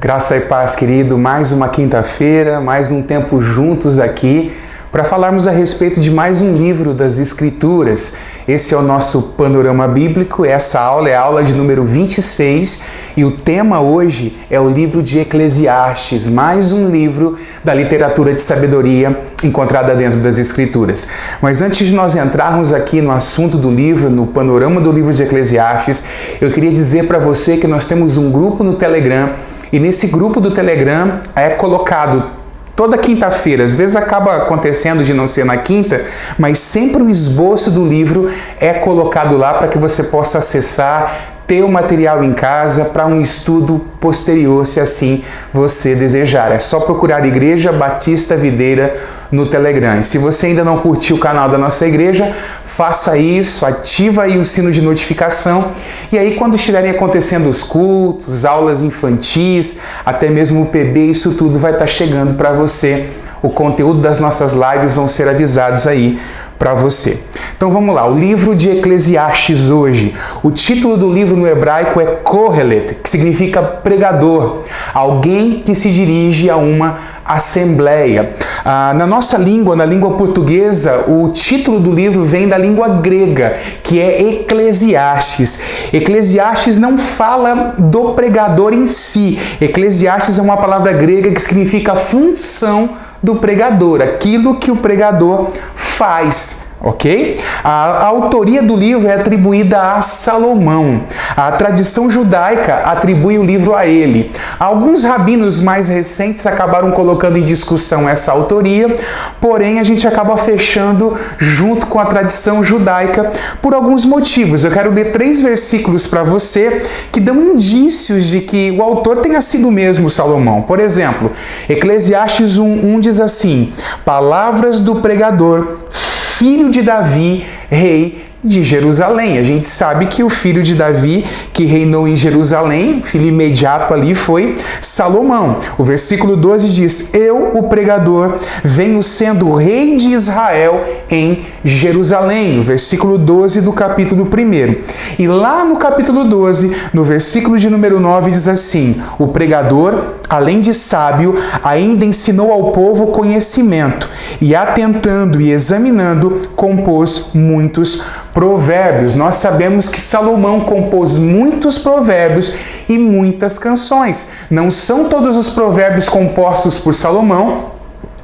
Graça e paz, querido. Mais uma quinta-feira, mais um tempo juntos aqui para falarmos a respeito de mais um livro das Escrituras. Esse é o nosso panorama bíblico. Essa aula é a aula de número 26 e o tema hoje é o livro de Eclesiastes, mais um livro da literatura de sabedoria encontrada dentro das Escrituras. Mas antes de nós entrarmos aqui no assunto do livro, no panorama do livro de Eclesiastes, eu queria dizer para você que nós temos um grupo no Telegram. E nesse grupo do Telegram é colocado toda quinta-feira, às vezes acaba acontecendo de não ser na quinta, mas sempre o esboço do livro é colocado lá para que você possa acessar, ter o material em casa para um estudo posterior, se assim você desejar. É só procurar Igreja Batista Videira no Telegram. E se você ainda não curtiu o canal da nossa igreja, faça isso, ativa aí o sino de notificação e aí quando estiverem acontecendo os cultos, aulas infantis, até mesmo o PB, isso tudo vai estar chegando para você. O conteúdo das nossas lives vão ser avisados aí para você. Então vamos lá, o livro de Eclesiastes hoje. O título do livro no hebraico é Kohelet, que significa pregador, alguém que se dirige a uma assembleia. Na nossa língua, na língua portuguesa, o título do livro vem da língua grega, que é Eclesiastes. Eclesiastes não fala do pregador em si. Eclesiastes é uma palavra grega que significa função do pregador, aquilo que o pregador faz. Ok? A autoria do livro é atribuída a Salomão. A tradição judaica atribui o livro a ele. Alguns rabinos mais recentes acabaram colocando em discussão essa autoria, porém a gente acaba fechando junto com a tradição judaica por alguns motivos. Eu quero ler 3 versículos para você que dão indícios de que o autor tenha sido mesmo Salomão. Por exemplo, Eclesiastes 1:1 diz assim: palavras do pregador, filho de Davi, rei de Jerusalém. A gente sabe que o filho de Davi que reinou em Jerusalém, filho imediato ali, foi Salomão. O versículo 12 diz: eu, o pregador, venho sendo rei de Israel em Jerusalém. O versículo 12 do capítulo 1. E lá no capítulo 12, no versículo de número 9, diz assim: o pregador, além de sábio, ainda ensinou ao povo conhecimento, e atentando e examinando, compôs muitos provérbios. Nós sabemos que Salomão compôs muitos provérbios e muitas canções. Não são todos os provérbios compostos por Salomão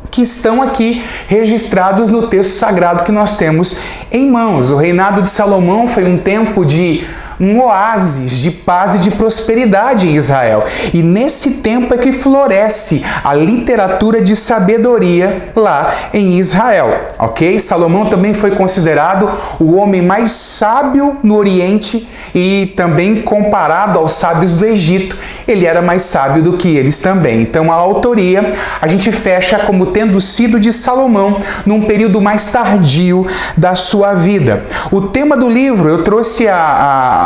que estão aqui registrados no texto sagrado que nós temos em mãos. O reinado de Salomão foi um tempo de um oásis de paz e de prosperidade em Israel. E nesse tempo é que floresce a literatura de sabedoria lá em Israel, ok? Salomão também foi considerado o homem mais sábio no Oriente e também comparado aos sábios do Egito, ele era mais sábio do que eles também. Então a autoria a gente fecha como tendo sido de Salomão num período mais tardio da sua vida. O tema do livro, eu trouxe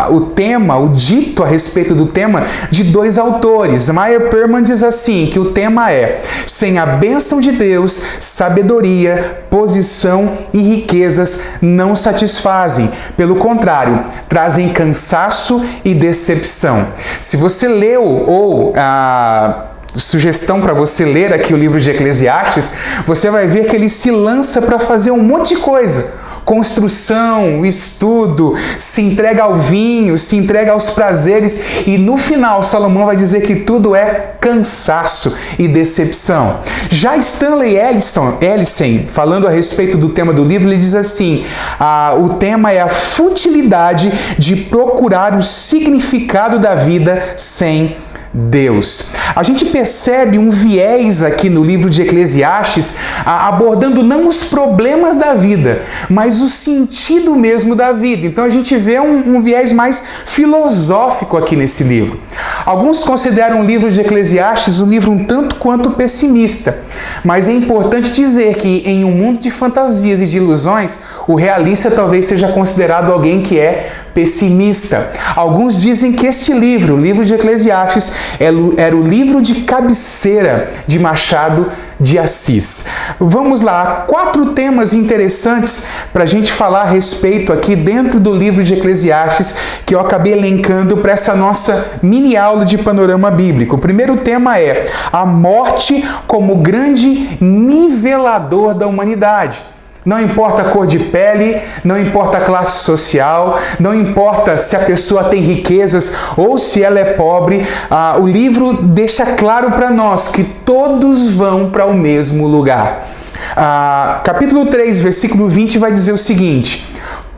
o dito a respeito do tema de 2 autores. Meyer Perman diz assim, que o tema é: sem a bênção de Deus, sabedoria, posição e riquezas não satisfazem. Pelo contrário, trazem cansaço e decepção. Se você leu ou sugestão para você ler aqui o livro de Eclesiastes, você vai ver que ele se lança para fazer um monte de coisa. Construção, estudo, se entrega ao vinho, se entrega aos prazeres e no final Salomão vai dizer que tudo é cansaço e decepção. Já Stanley Ellison, falando a respeito do tema do livro, ele diz assim: o tema é a futilidade de procurar o significado da vida sem Deus. A gente percebe um viés aqui no livro de Eclesiastes abordando não os problemas da vida, mas o sentido mesmo da vida. Então a gente vê um viés mais filosófico aqui nesse livro. Alguns consideram o livro de Eclesiastes um livro um tanto quanto pessimista, mas é importante dizer que em um mundo de fantasias e de ilusões, o realista talvez seja considerado alguém que é pessimista. Alguns dizem que este livro, o livro de Eclesiastes, era o livro de cabeceira de Machado de Assis. Vamos lá, 4 temas interessantes para a gente falar a respeito aqui dentro do livro de Eclesiastes, que eu acabei elencando para essa nossa mini aula de panorama bíblico. O primeiro tema é a morte como grande nivelador da humanidade. Não importa a cor de pele, não importa a classe social, não importa se a pessoa tem riquezas ou se ela é pobre, o livro deixa claro para nós que todos vão para o mesmo lugar. Capítulo 3, versículo 20 vai dizer o seguinte: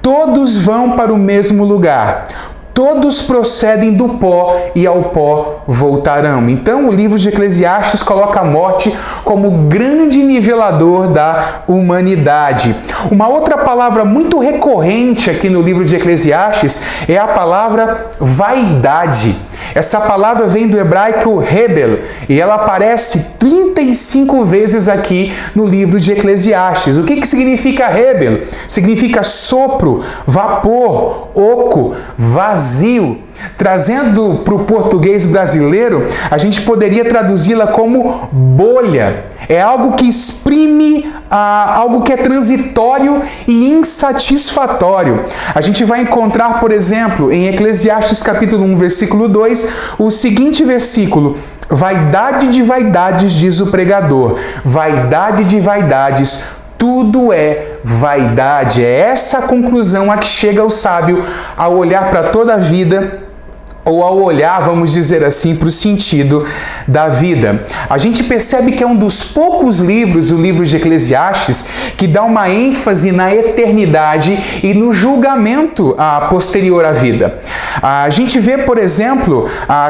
todos vão para o mesmo lugar. Todos procedem do pó e ao pó voltarão. Então, o livro de Eclesiastes coloca a morte como grande nivelador da humanidade. Uma outra palavra muito recorrente aqui no livro de Eclesiastes é a palavra vaidade. Essa palavra vem do hebraico hebel e ela aparece 35 vezes aqui no livro de Eclesiastes. O que significa hebel? Significa sopro, vapor, oco, vazio. Trazendo para o português brasileiro, a gente poderia traduzi-la como bolha. É algo que exprime algo que é transitório e insatisfatório. A gente vai encontrar, por exemplo, em Eclesiastes capítulo 1, versículo 2, o seguinte versículo: vaidade de vaidades, diz o pregador, vaidade de vaidades, tudo é vaidade. É essa a conclusão a que chega o sábio ao olhar para toda a vida, ou ao olhar, vamos dizer assim, para o sentido da vida. A gente percebe que é um dos poucos livros, o livro de Eclesiastes, que dá uma ênfase na eternidade e no julgamento posterior à vida. A gente vê, por exemplo,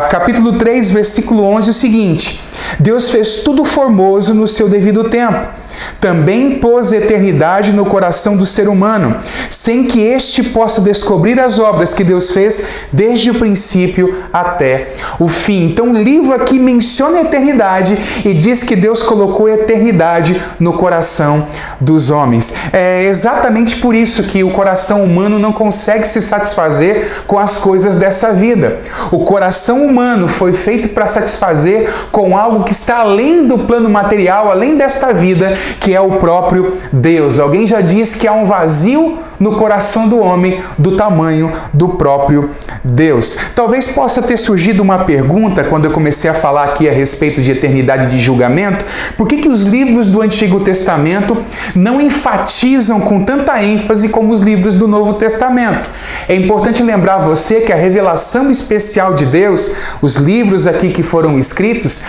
capítulo 3, versículo 11, o seguinte: Deus fez tudo formoso no seu devido tempo. Também pôs eternidade no coração do ser humano, sem que este possa descobrir as obras que Deus fez desde o princípio até o fim. Então o livro aqui menciona a eternidade e diz que Deus colocou a eternidade no coração dos homens. É exatamente por isso que o coração humano não consegue se satisfazer com as coisas dessa vida. O coração humano foi feito para satisfazer com algo que está além do plano material, além desta vida, que é o próprio Deus. Alguém já disse que há um vazio no coração do homem do tamanho do próprio Deus. Talvez possa ter surgido uma pergunta quando eu comecei a falar aqui a respeito de eternidade e de julgamento: por que os livros do Antigo Testamento não enfatizam com tanta ênfase como os livros do Novo Testamento? É importante lembrar você que a revelação especial de Deus, os livros aqui que foram escritos,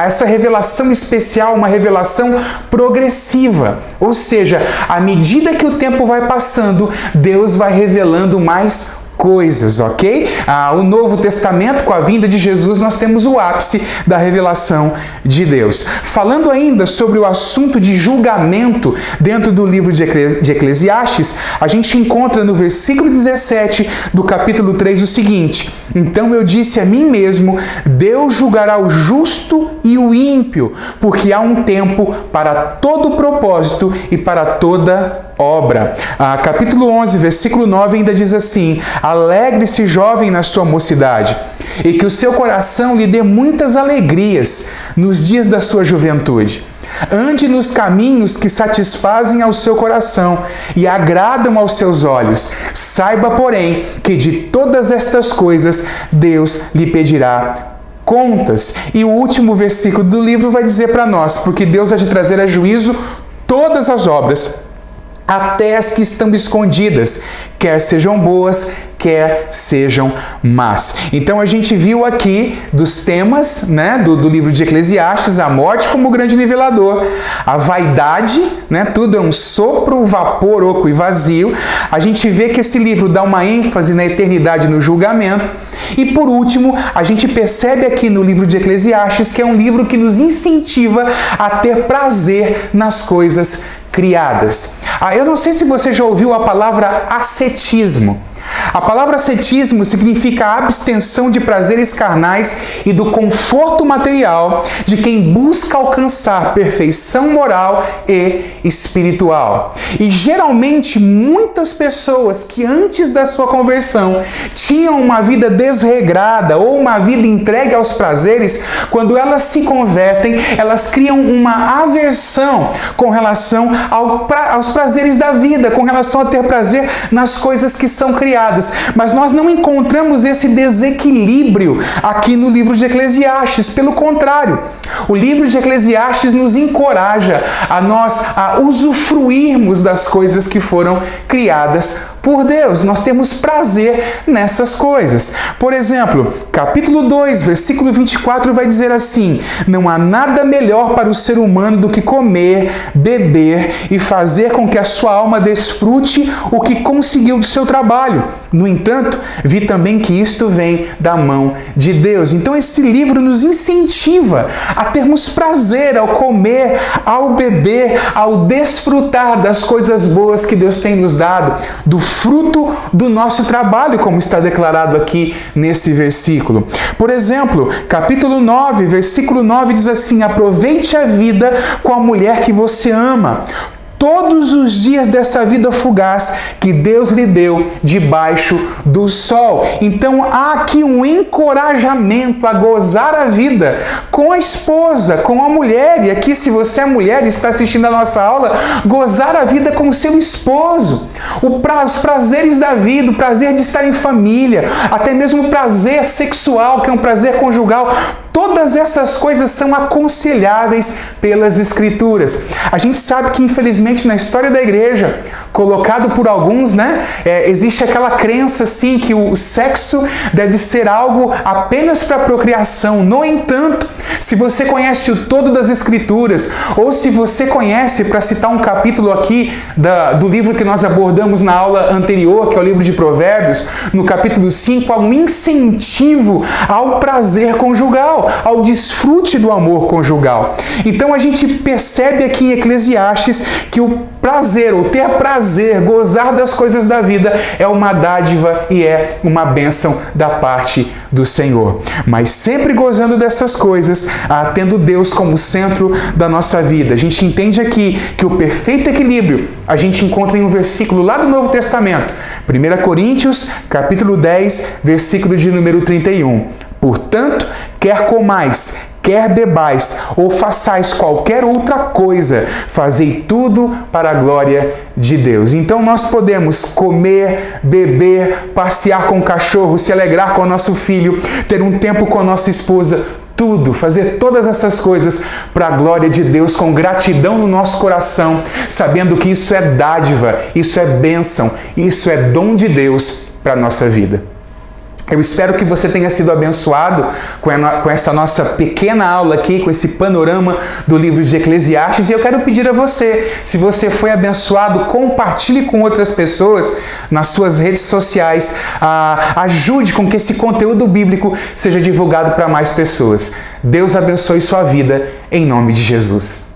essa revelação especial, uma revelação progressiva, ou seja, à medida que o tempo vai passando, Deus vai revelando mais coisas, ok? O Novo Testamento, com a vinda de Jesus, nós temos o ápice da revelação de Deus. Falando ainda sobre o assunto de julgamento dentro do livro de Eclesiastes, a gente encontra no versículo 17 do capítulo 3 o seguinte: então eu disse a mim mesmo, Deus julgará o justo e o ímpio, porque há um tempo para todo propósito e para toda obra. Capítulo 11, versículo 9 ainda diz assim: alegre-se, jovem, na sua mocidade, e que o seu coração lhe dê muitas alegrias nos dias da sua juventude. Ande nos caminhos que satisfazem ao seu coração e agradam aos seus olhos. Saiba, porém, que de todas estas coisas Deus lhe pedirá contas. E o último versículo do livro vai dizer para nós: porque Deus há de trazer a juízo todas as obras, até as que estão escondidas, quer sejam boas, quer sejam más. Então a gente viu aqui dos temas, do livro de Eclesiastes: a morte como grande nivelador, a vaidade, tudo é um sopro, vapor, oco e vazio. A gente vê que esse livro dá uma ênfase na eternidade, no julgamento. E por último, a gente percebe aqui no livro de Eclesiastes que é um livro que nos incentiva a ter prazer nas coisas criadas. Eu não sei se você já ouviu a palavra ascetismo. A palavra ascetismo significa a abstenção de prazeres carnais e do conforto material de quem busca alcançar perfeição moral e espiritual. E geralmente muitas pessoas que antes da sua conversão tinham uma vida desregrada ou uma vida entregue aos prazeres, quando elas se convertem, elas criam uma aversão com relação aos prazeres da vida, com relação a ter prazer nas coisas que são criadas. Mas nós não encontramos esse desequilíbrio aqui no livro de Eclesiastes. Pelo contrário, o livro de Eclesiastes nos encoraja a usufruirmos das coisas que foram criadas por Deus. Nós temos prazer nessas coisas. Por exemplo, capítulo 2, versículo 24 vai dizer assim: não há nada melhor para o ser humano do que comer, beber e fazer com que a sua alma desfrute o que conseguiu do seu trabalho. No entanto, vi também que isto vem da mão de Deus. Então esse livro nos incentiva a termos prazer ao comer, ao beber, ao desfrutar das coisas boas que Deus tem nos dado, do fruto do nosso trabalho, como está declarado aqui nesse versículo. Por exemplo, capítulo 9, versículo 9 diz assim: aproveite a vida com a mulher que você ama, todos os dias dessa vida fugaz que Deus lhe deu debaixo do sol. Então há aqui um encorajamento a gozar a vida com a esposa, com a mulher. E aqui, se você é mulher e está assistindo a nossa aula, gozar a vida com o seu esposo. Os prazeres da vida, o prazer de estar em família, até mesmo o prazer sexual, que é um prazer conjugal. Todas essas coisas são aconselháveis pelas Escrituras. A gente sabe que, infelizmente, na história da igreja, colocado por alguns, existe aquela crença, assim, que o sexo deve ser algo apenas para procriação. No entanto, se você conhece o todo das Escrituras, ou se você conhece, para citar um capítulo aqui do livro que nós abordamos na aula anterior, que é o livro de Provérbios, no capítulo 5, há um incentivo ao prazer conjugal, ao desfrute do amor conjugal. Então a gente percebe aqui em Eclesiastes que o prazer, ou ter prazer, gozar das coisas da vida, é uma dádiva e é uma bênção da parte do Senhor. Mas sempre gozando dessas coisas, tendo Deus como centro da nossa vida. A gente entende aqui que o perfeito equilíbrio a gente encontra em um versículo lá do Novo Testamento, 1 Coríntios, capítulo 10, versículo de número 31. Portanto, quer comais, quer bebais, ou façais qualquer outra coisa, fazei tudo para a glória de Deus. Então nós podemos comer, beber, passear com o cachorro, se alegrar com o nosso filho, ter um tempo com a nossa esposa, tudo, fazer todas essas coisas para a glória de Deus, com gratidão no nosso coração, sabendo que isso é dádiva, isso é bênção, isso é dom de Deus para a nossa vida. Eu espero que você tenha sido abençoado com essa nossa pequena aula aqui, com esse panorama do livro de Eclesiastes. E eu quero pedir a você, se você foi abençoado, compartilhe com outras pessoas nas suas redes sociais. Ajude com que esse conteúdo bíblico seja divulgado para mais pessoas. Deus abençoe sua vida, em nome de Jesus.